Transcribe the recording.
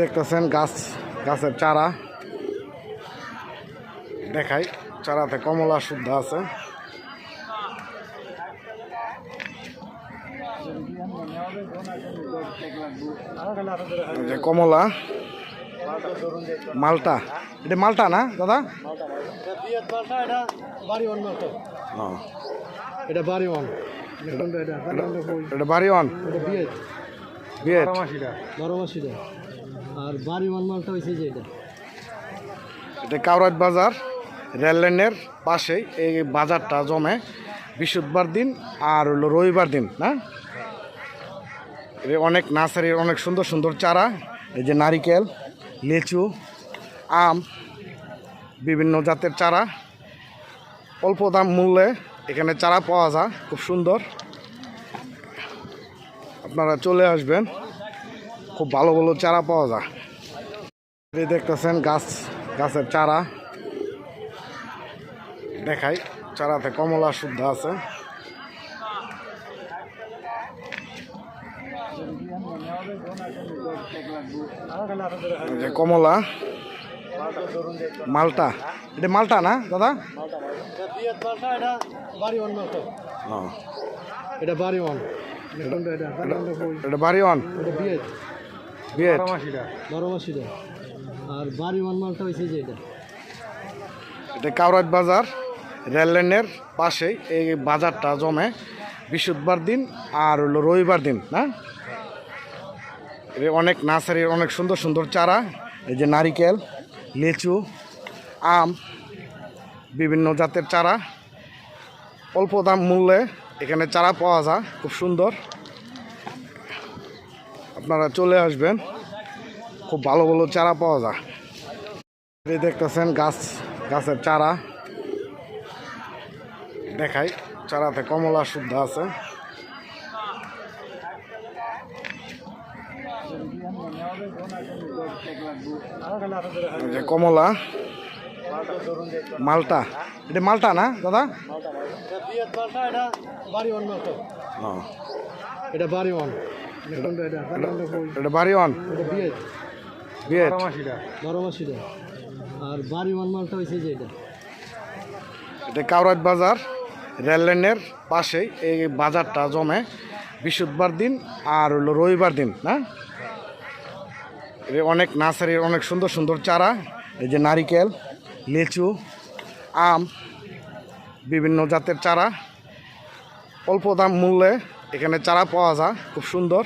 দেখতেছেন গাছের চারা দেখাই। চারাতে কমলা শুদ্ধ আছে। কমলা মালটা, এটা মালটা না দাদা? এটা বাড়ি ওয়ান, এটা বাড়ি ওয়ান, বিয়েত বারোমাসিটা। আর বাড়ি ওয়ান মালটা হয়েছে যে এটা কাউরাট বাজার রেল লাইনের পাশেই এই বাজারটা জমে বৃহস্পতিবার দিন আর হলো রবিবার দিন না। অনেক নার্সারির অনেক সুন্দর সুন্দর চারা, এই যে নারিকেল, লিচু, আম, বিভিন্ন জাতের চারা অল্প দাম মূল্যে এখানে চারা পাওয়া যায়, খুব সুন্দর। আপনারা চলে আসবেন, খুব ভালো ভালো চারা পাওয়া যায়। এই দেখতেছেন গাছের চারা দেখাই। চারাতে কমলা শুদ্ধ আছে। কমলা মালটা, এটা মালটা না দাদা? এটা বাড়ি ওয়ান, এটা বাড়ি ওয়ান, বিয়েত বারোমাসিটা। আর বাড়ি ওয়ান মালটা হয়েছে যে এটা কাউরাট বাজার রেল লাইনের পাশেই এই বাজারটা জমে বৃহস্পতিবার দিন আর হলো রবিবার দিন না। অনেক নার্সারির অনেক সুন্দর সুন্দর চারা, এই যে নারিকেল, লিচু, আম, বিভিন্ন জাতের চারা অল্প দাম মূল্যে এখানে চারা পাওয়া যায়, খুব সুন্দর। আপনারা চলে আসবেন, খুব ভালো ভালো চারা পাওয়া যায়। এই দেখতেছেন গাছের চারা দেখাই। চারাতে কমলা শুদ্ধ আছে। কমলা মালটা, এটা মালটা না দাদা? এটা বাড়ি ওয়ান, এটা বাড়ি ওয়ান, বিয়েত বারোমাসিটা। আর বাড়ি ওয়ান মালটা হয়েছে যে এটা কাউরাট বাজার রেল লাইনের পাশেই এই বাজারটা জমে বৃহস্পতিবার দিন আর হলো রবিবার দিন না। অনেক নার্সারির অনেক সুন্দর সুন্দর চারা, এই যে নারিকেল, লিচু, আম, বিভিন্ন জাতের চারা অল্প দাম মূল্যে এখানে চারা পাওয়া যায়, খুব সুন্দর।